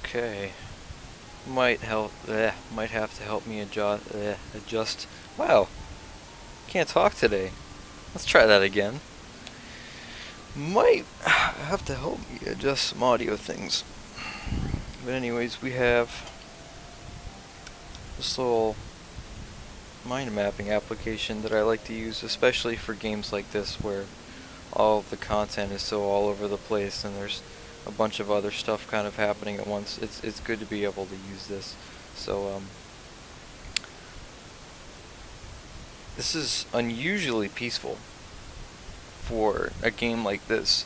Okay, might help. Might have to help me adjust. Wow, can't talk today. Let's try that again. Might have to help me adjust some audio things. But anyways, we have this little mind mapping application that I like to use, especially for games like this where all of the content is so all over the place and there's a bunch of other stuff kind of happening at once. It's good to be able to use this. So this is unusually peaceful for a game like this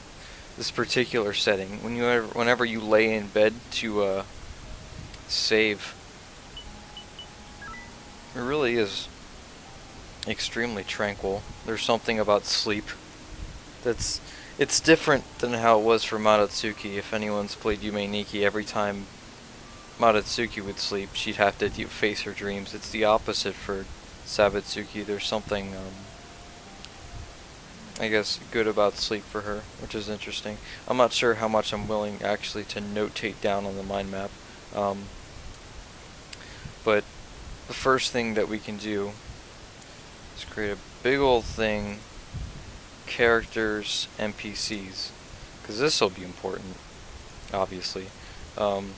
particular setting. Whenever you lay in bed to save, it really is extremely tranquil. There's something about sleep it's different than how it was for Madatsuki. If anyone's played Yume Nikki, every time Madatsuki would sleep, she'd have to face her dreams. It's the opposite for Sabutsuki. There's something I guess, good about sleep for her, which is interesting. I'm not sure how much I'm willing actually to notate down on the mind map. But the first thing that we can do is create a big old thing, characters, NPCs, because this will be important, obviously. And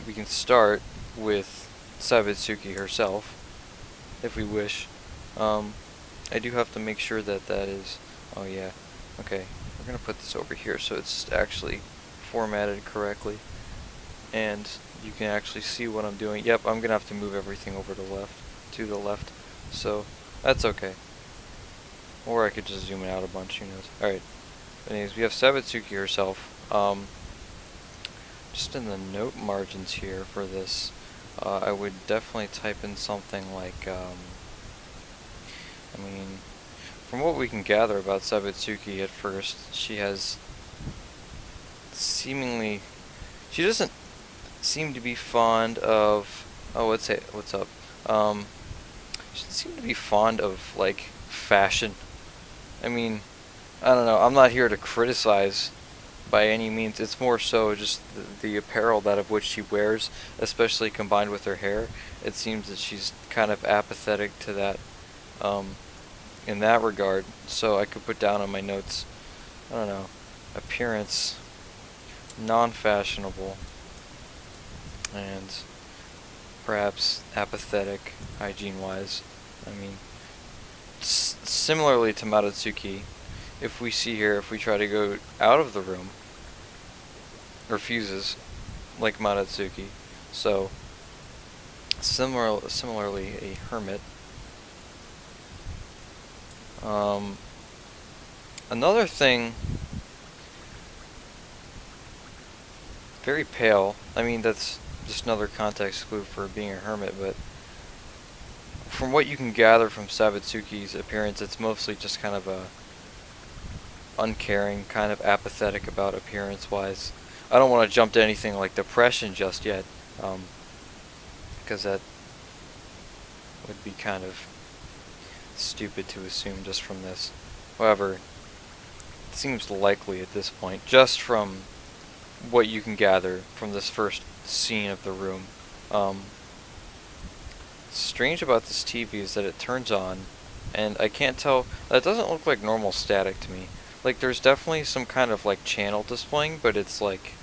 we can start with Sabitsuki herself, if we wish. I do have to make sure that that is... Oh yeah, okay. We're going to put this over here so it's actually formatted correctly. And you can actually see what I'm doing. Yep, I'm going to have to move everything over to the left. So, that's okay. Or I could just zoom it out a bunch, who knows. Alright. Anyways, we have Sabitsuki herself. Just in the note margins here for this, I would definitely type in something like, I mean, from what we can gather about Sabitsuki at first, she has seemingly, she doesn't seem to be fond of, oh, what's up, she doesn't seem to be fond of, like, fashion. I mean, I don't know, I'm not here to criticize by any means. It's more so just the apparel that of which she wears, especially combined with her hair. It seems that she's kind of apathetic to that, in that regard. So I could put down on my notes, I don't know, appearance, non-fashionable, and perhaps apathetic, hygiene-wise. I mean, similarly to Madatsuki, if we see here, if we try to go out of the room, refuses, like Madatsuki. So, similarly, a hermit. Another thing, very pale. I mean, that's just another context clue for being a hermit, but from what you can gather from Sabitsuki's appearance, it's mostly just kind of a uncaring, kind of apathetic about appearance-wise. I don't want to jump to anything like depression just yet, because that would be kind of stupid to assume just from this. However, it seems likely at this point, just from what you can gather from this first scene of the room. Strange about this TV is that it turns on, and I can't tell, that doesn't look like normal static to me. Like, there's definitely some kind of, like, channel displaying, but it's, like,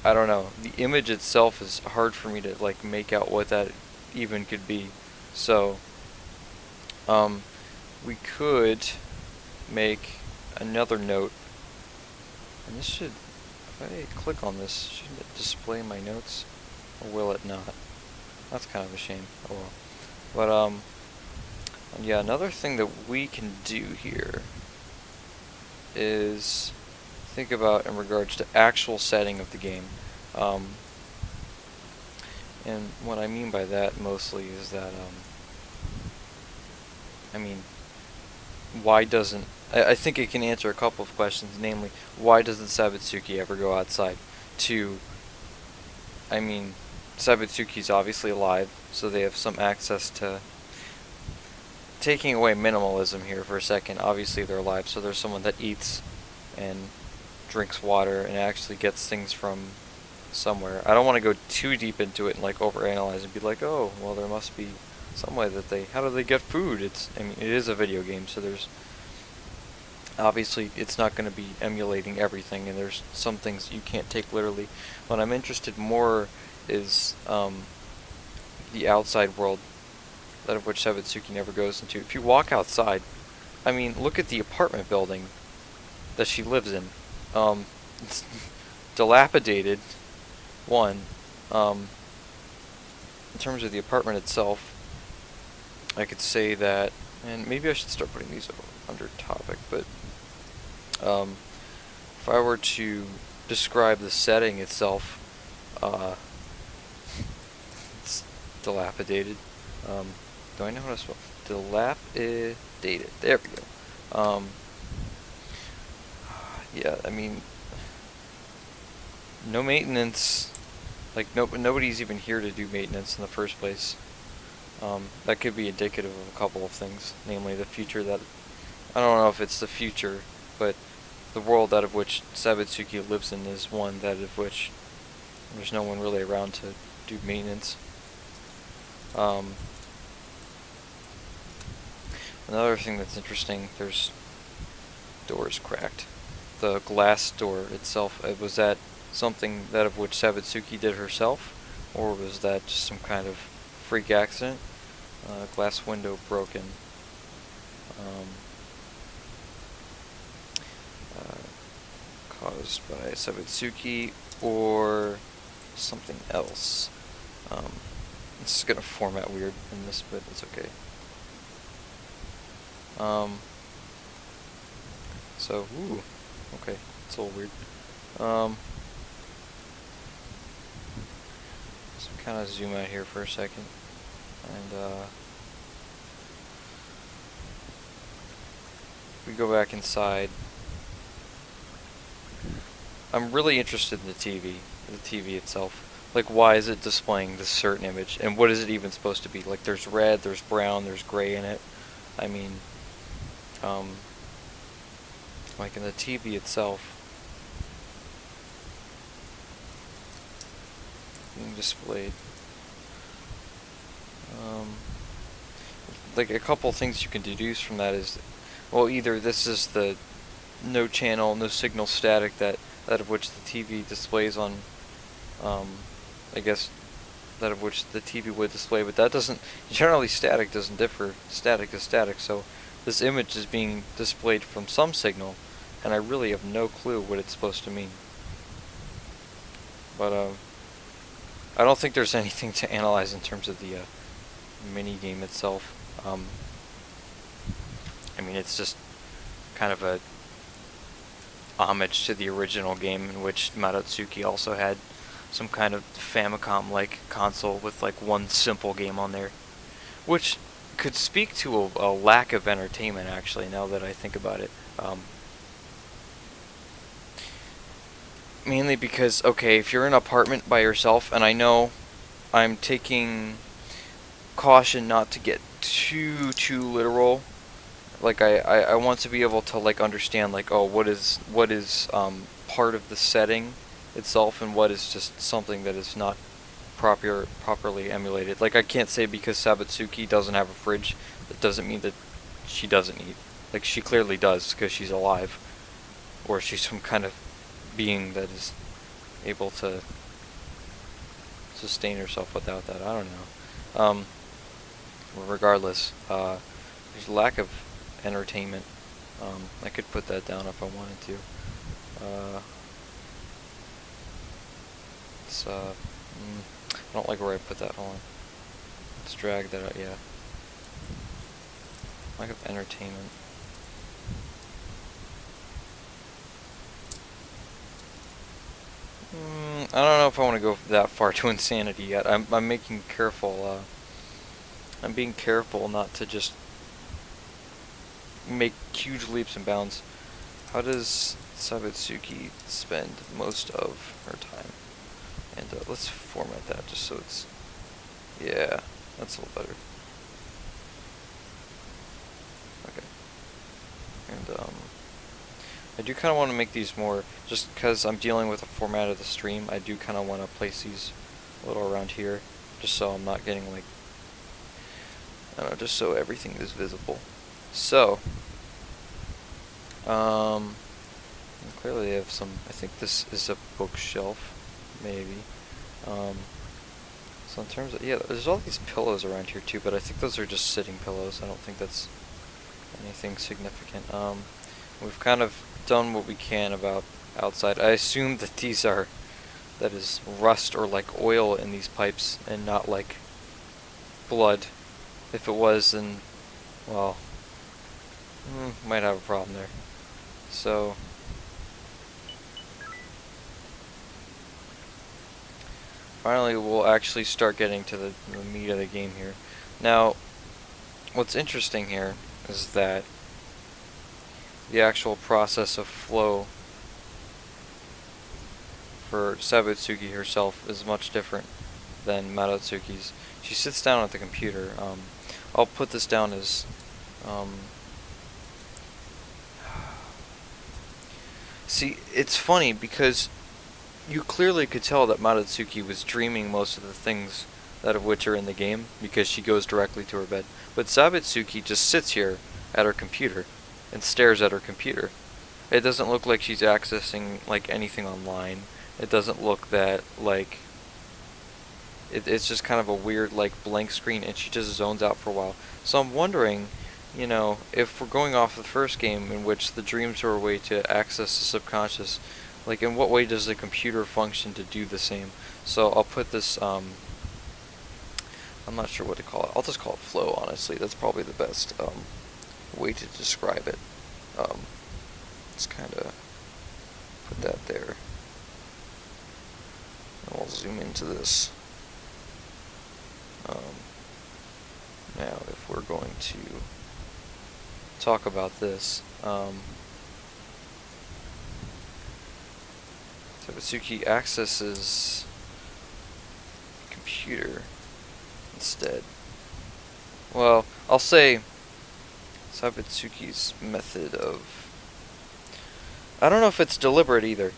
I don't know. The image itself is hard for me to, like, make out what that even could be. So, we could make another note. And this should, if I click on this, shouldn't it display my notes? Or will it not? That's kind of a shame. Oh well. But, yeah, another thing that we can do here is think about in regards to actual setting of the game. And what I mean by that mostly is that, I mean, why doesn't, I think it can answer a couple of questions, namely, why doesn't Sabitsuki ever go outside? I mean, Sabitsuki's obviously alive, so they have some access to, taking away minimalism here for a second, obviously they're alive, so there's someone that eats and drinks water and actually gets things from somewhere. I don't want to go too deep into it and like overanalyze and be like, oh, well, there must be some way that how do they get food? I mean, it is a video game, so there's, obviously, it's not going to be emulating everything, and there's some things you can't take literally. What I'm interested more is the outside world, that of which Sabitsuki never goes into. If you walk outside, I mean, look at the apartment building that she lives in. It's dilapidated, one. In terms of the apartment itself, I could say that, and maybe I should start putting these under topic, but if I were to describe the setting itself, it's dilapidated. Do I know how to spell? Dilapidated. There we go. Yeah, I mean, no maintenance. Like, nobody's even here to do maintenance in the first place. That could be indicative of a couple of things, namely the future that, I don't know if it's the future, but the world out of which Sabutsuki lives in is one that of which there's no one really around to do maintenance. Another thing that's interesting, there's doors cracked. The glass door itself, was that something that of which Sabutsuki did herself, or was that just some kind of freak accident? Glass window broken. Caused by Sabutsuki or something else. This is gonna format weird in this, but it's okay. So, ooh, okay, it's a little weird. So kind of zoom out here for a second, and we go back inside. I'm really interested in the TV itself. Like, why is it displaying this certain image, and what is it even supposed to be? Like, there's red, there's brown, there's gray in it. I mean, like in the TV itself, being displayed. Like, a couple things you can deduce from that is, well, either this is the no channel, no signal static that of which the TV displays on, I guess, that of which the TV would display, but that doesn't, generally static doesn't differ, static is static, so this image is being displayed from some signal, and I really have no clue what it's supposed to mean. But, I don't think there's anything to analyze in terms of the, mini-game itself. I mean, it's just kind of a homage to the original game, in which Madatsuki also had some kind of Famicom-like console with like one simple game on there, which could speak to a lack of entertainment, actually, now that I think about it. Mainly because, okay, if you're in an apartment by yourself, and I know I'm taking caution not to get too literal. Like, I want to be able to, like, understand, like, oh, what is part of the setting itself, and what is just something that is not properly emulated. Like, I can't say because Sabutsuki doesn't have a fridge, that doesn't mean that she doesn't eat. Like, she clearly does, because she's alive. Or she's some kind of being that is able to sustain herself without that. I don't know. Regardless, there's a lack of entertainment. I could put that down if I wanted to. It's I don't like where I put that. Hold on. Let's drag that out. Yeah. Lack of entertainment. I don't know if I want to go that far to insanity yet. I'm making careful. I'm being careful not to just make huge leaps and bounds. How does Sabutsuki spend most of her time? And let's format that just so it's, yeah, that's a little better. Okay. And I do kind of want to make these more, just because I'm dealing with the format of the stream, I do kind of want to place these a little around here, just so I'm not getting, like, I don't know, just so everything is visible. So, clearly they have some, I think this is a bookshelf, maybe. So in terms of, yeah, there's all these pillows around here too, but I think those are just sitting pillows. I don't think that's anything significant. We've kind of done what we can about outside. I assume that these are, that is rust or like oil in these pipes and not like blood. If it was, then, well, might have a problem there. So, finally we'll actually start getting to the meat of the game here. Now, what's interesting here is that the actual process of flow for Sabutsuki herself is much different than Madatsuki's. she sits down at the computer. I'll put this down as see, it's funny because you clearly could tell that Madatsuki was dreaming most of the things that of which are in the game, because she goes directly to her bed. But Sabitsuki just sits here at her computer and stares at her computer. It doesn't look like she's accessing like anything online. It doesn't look that like it's just kind of a weird like blank screen, and she just zones out for a while. So I'm wondering, you know, if we're going off the first game in which the dreams are a way to access the subconscious, like in what way does the computer function to do the same? So I'll put this, I'm not sure what to call it. I'll just call it flow, honestly. That's probably the best way to describe it. Let's kind of put that there. And we'll zoom into this. Now, if we're going to talk about this, Sabitsuki accesses computer instead. Well, I'll say Sabitsuki's method of, I don't know if it's deliberate either.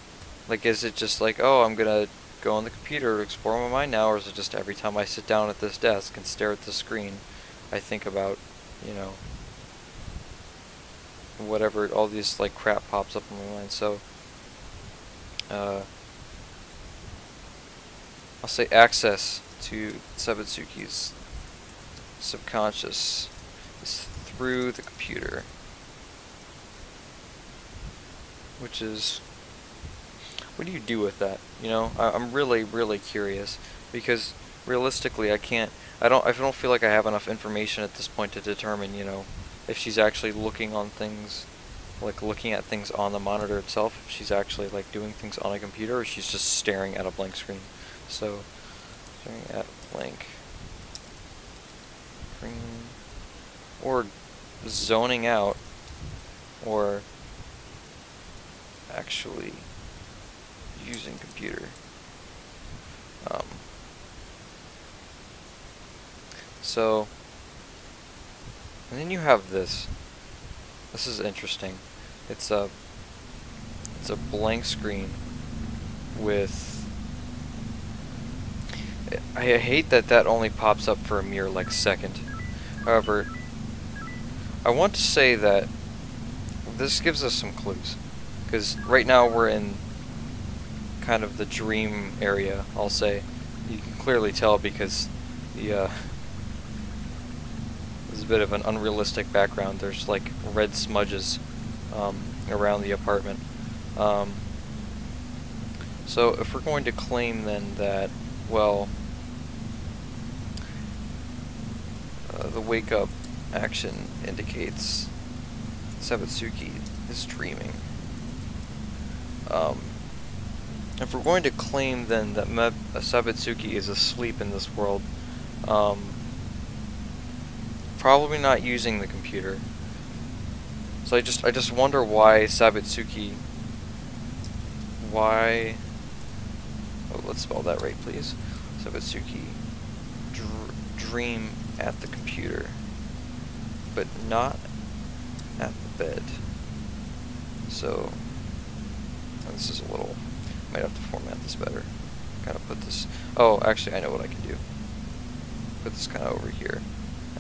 Like, is it just like, oh, I'm gonna go on the computer to explore my mind now, or is it just every time I sit down at this desk and stare at the screen, I think about, you know, whatever, all these like crap pops up in my mind. So I'll say access to Sabitsuki's subconscious is through the computer, which is, what do you do with that? You know, I'm really curious, because realistically I don't feel like I have enough information at this point to determine, you know, if she's actually looking on things, like looking at things on the monitor itself, if she's actually like doing things on a computer, or she's just staring at a blank screen. So, staring at blank screen, or zoning out, or actually using computer. So, and then you have this. This is interesting. It's a blank screen with. I hate that only pops up for a mere like second. However, I want to say that this gives us some clues, because right now we're in kind of the dream area. I'll say you can clearly tell because the there's a bit of an unrealistic background. There's like red smudges around the apartment. So if we're going to claim then that, well, the wake up action indicates Sabitsuki is dreaming. If we're going to claim then that Sabitsuki is asleep in this world, probably not using the computer. So I just wonder why Sabitsuki, oh, let's spell that right, please. Sabitsuki dream at the computer, but not at the bed. So, and this is a little, might have to format this better. Kind of put this, oh, actually I know what I can do. Put this kind of over here,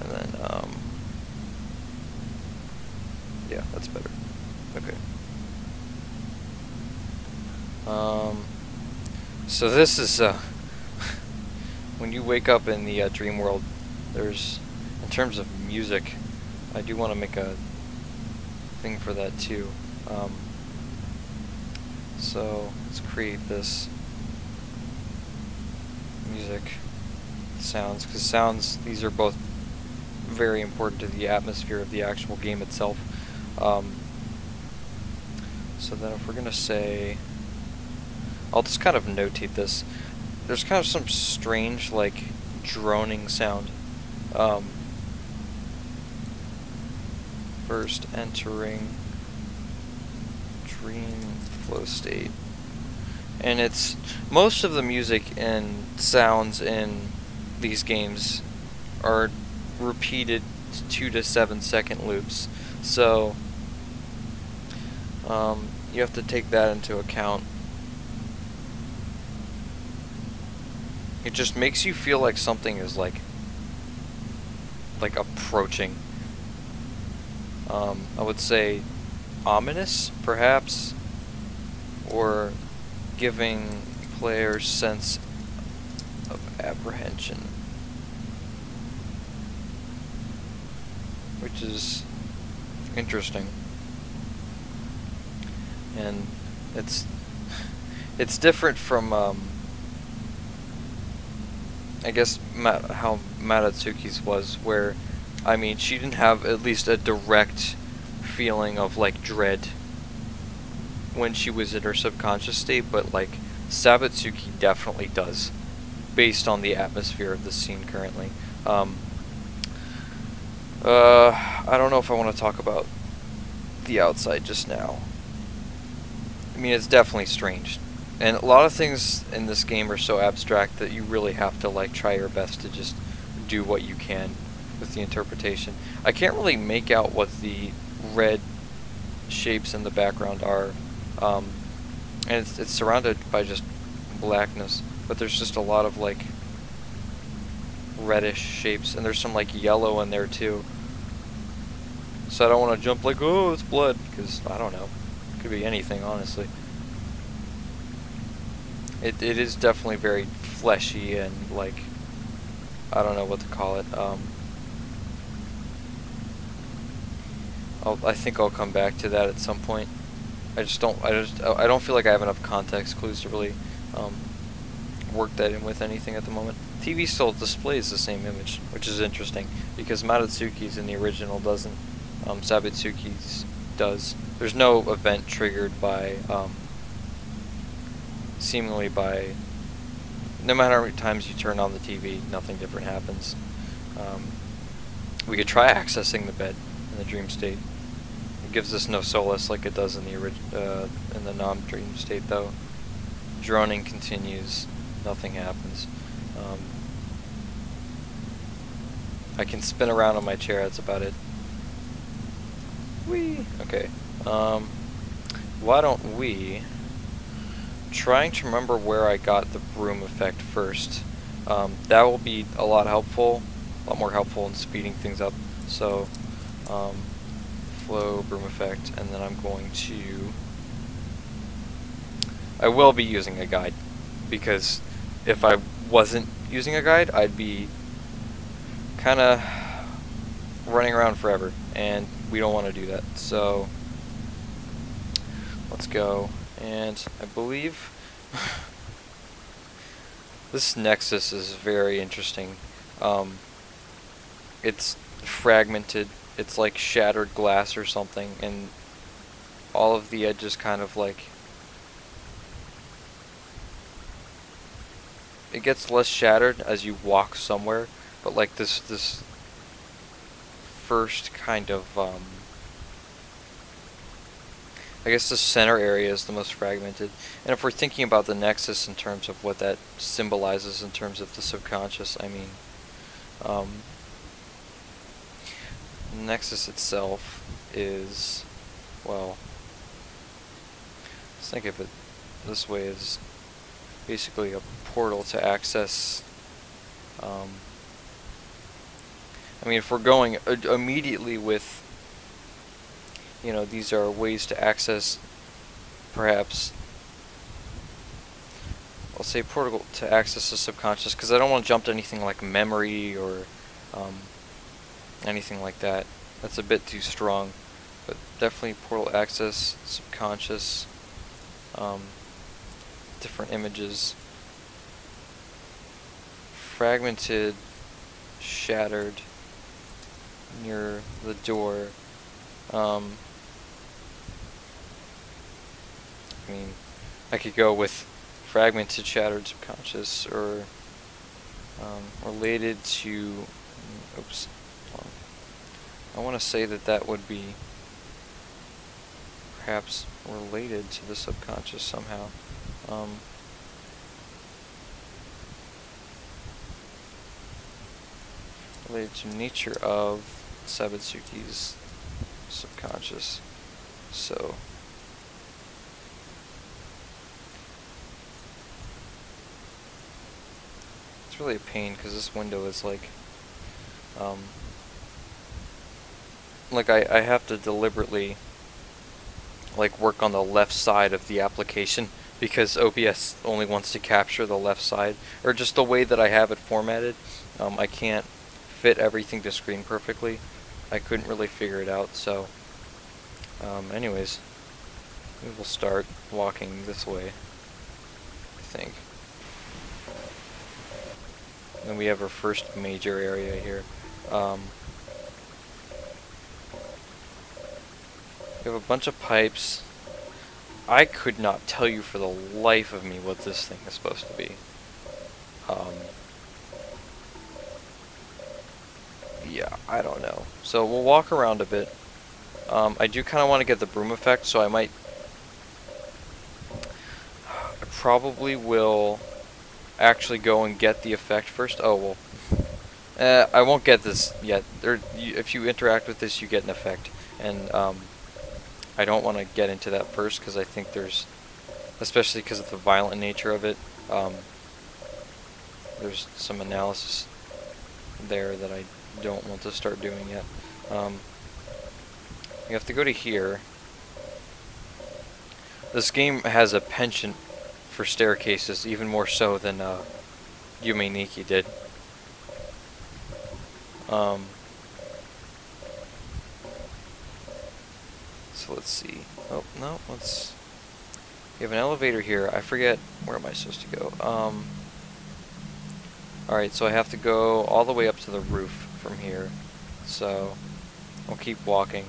and then, yeah, that's better. Okay. So this is, when you wake up in the dream world, there's, in terms of music, I do want to make a thing for that too. So let's create this music sounds, because sounds, these are both very important to the atmosphere of the actual game itself. So then if we're going to say, I'll just kind of notate this. There's kind of some strange, like, droning sound. First entering dream flow state. And it's, most of the music and sounds in these games are repeated 2 to 7 second loops, so you have to take that into account. It just makes you feel like something is like approaching. I would say ominous, perhaps, or giving players sense of apprehension, which is interesting. And it's different from I guess how Madatsuki's was, where, I mean, she didn't have at least a direct feeling of like dread when she was in her subconscious state, but like Sabutsuki definitely does, based on the atmosphere of the scene currently. I don't know if I want to talk about the outside just now. I mean, it's definitely strange. And a lot of things in this game are so abstract that you really have to like try your best to just do what you can with the interpretation. I can't really make out what the red shapes in the background are, and it's surrounded by just blackness, but there's just a lot of like reddish shapes, and there's some like yellow in there too. So I don't want to jump like, oh, it's blood, because I don't know. It could be anything, honestly. It is definitely very fleshy and like, I don't know what to call it. I think I'll come back to that at some point. I don't feel like I have enough context clues to really work that in with anything at the moment. TV still displays the same image, which is interesting because Madatsuki's in the original doesn't. Sabutsuki's does. There's no event triggered by seemingly by, no matter how many times you turn on the TV, nothing different happens. We could try accessing the bed in the dream state. It gives us no solace like it does in the non-dream state, though. Droning continues, nothing happens. I can spin around on my chair, that's about it. Whee! Okay. Why don't we... Trying to remember where I got the broom effect first. That will be a lot more helpful in speeding things up. So, flow, broom effect, and then I'm going to... I will be using a guide, because if I wasn't using a guide, I'd be kind of running around forever, and we don't want to do that. So, let's go. And I believe this nexus is very interesting. It's fragmented. It's like shattered glass or something, and all of the edges kind of like... It gets less shattered as you walk somewhere, but like this first kind of I guess the center area is the most fragmented. And if we're thinking about the nexus in terms of what that symbolizes in terms of the subconscious, I mean, the nexus itself is, well, let's think of it this way, is basically a portal to access, I mean, if we're going immediately with, you know, these are ways to access, perhaps, I'll say portal to access the subconscious, because I don't want to jump to anything like memory or anything like that. That's a bit too strong. But definitely portal access, subconscious, different images, fragmented, shattered, near the door. I mean, I could go with fragmented, shattered, subconscious, or related to, oops, I want to say that that would be perhaps related to the subconscious somehow. related to nature of Sabutsuki's subconscious. So it's really a pain because this window is like I have to deliberately like work on the left side of the application because OBS only wants to capture the left side, or just the way that I have it formatted. I can't fit everything to screen perfectly. I couldn't really figure it out, so anyways, we will start walking this way, I think. And we have our first major area here. We have a bunch of pipes. I could not tell you for the life of me what this thing is supposed to be. Yeah, I don't know. So we'll walk around a bit. I do kind of want to get the broom effect, so I probably will actually go and get the effect first. Oh, well. I won't get this yet. If you interact with this, you get an effect. And, I don't want to get into that first, because I think there's, especially because of the violent nature of it, there's some analysis there that I don't want to start doing yet. You have to go to here. This game has a penchant for staircases, even more so than Yume Nikki did. So let's see. Oh, no, let's... We have an elevator here. I forget... Where am I supposed to go? Alright, so I have to go all the way up to the roof from here. So, I'll keep walking.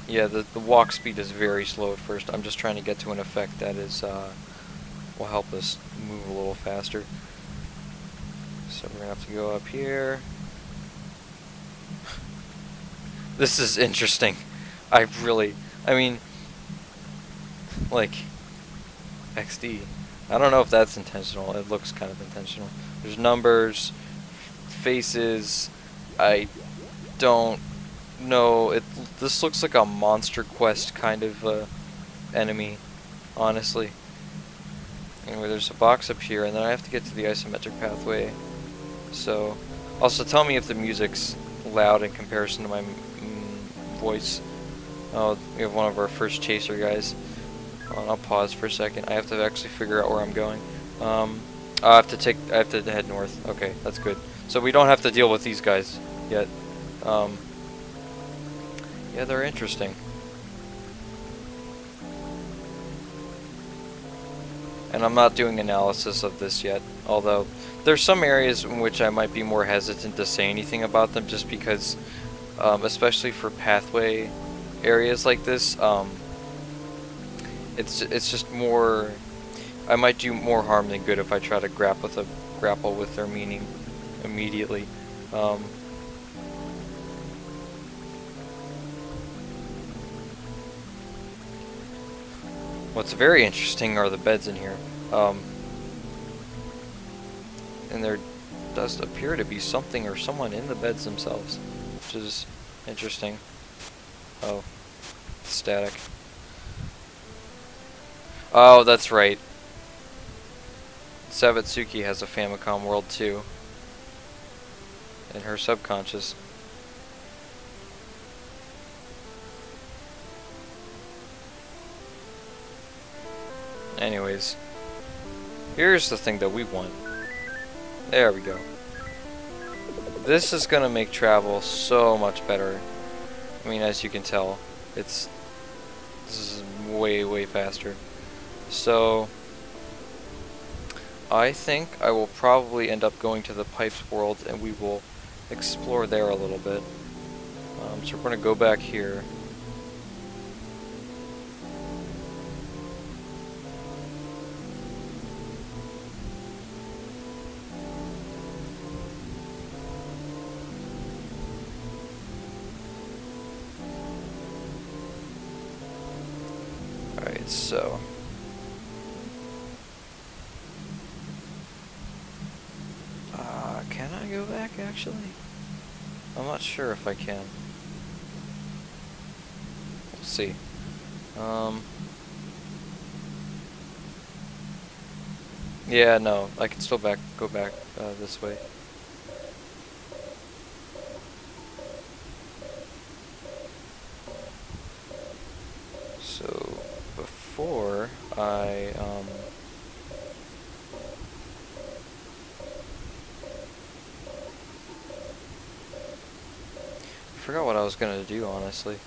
Yeah, the walk speed is very slow at first. I'm just trying to get to an effect that is, will help us move a little faster. So we're gonna have to go up here. This is interesting. I mean, like, XD. I don't know if that's intentional. It looks kind of intentional. There's numbers, faces. I don't know. This looks like a Monster Quest kind of enemy, honestly. Anyway, there's a box up here, and then I have to get to the isometric pathway. So, also tell me if the music's loud in comparison to my voice. Oh, we have one of our first chaser guys. I'll pause for a second. I have to actually figure out where I'm going. I have to head north. Okay, that's good. So we don't have to deal with these guys yet. Yeah, they're interesting. And I'm not doing analysis of this yet, although there's some areas in which I might be more hesitant to say anything about them, just because, especially for pathway areas like this, it's just more. I might do more harm than good if I try to grapple with their meaning immediately. What's very interesting are the beds in here. And there does appear to be something or someone in the beds themselves, which is interesting. Oh, static. Oh, that's right. Sabutsuki has a Famicom World too, in her subconscious. Anyways, here's the thing that we want. There we go. This is gonna make travel so much better. I mean, as you can tell, this is way faster. So I think I will probably end up going to the Pipes World, and we will explore there a little bit. So we're gonna go back here. Alright, so go back, actually? I'm not sure if I can. We'll see. Yeah, no, I can still go back this way. So, before I forgot what I was gonna do, honestly.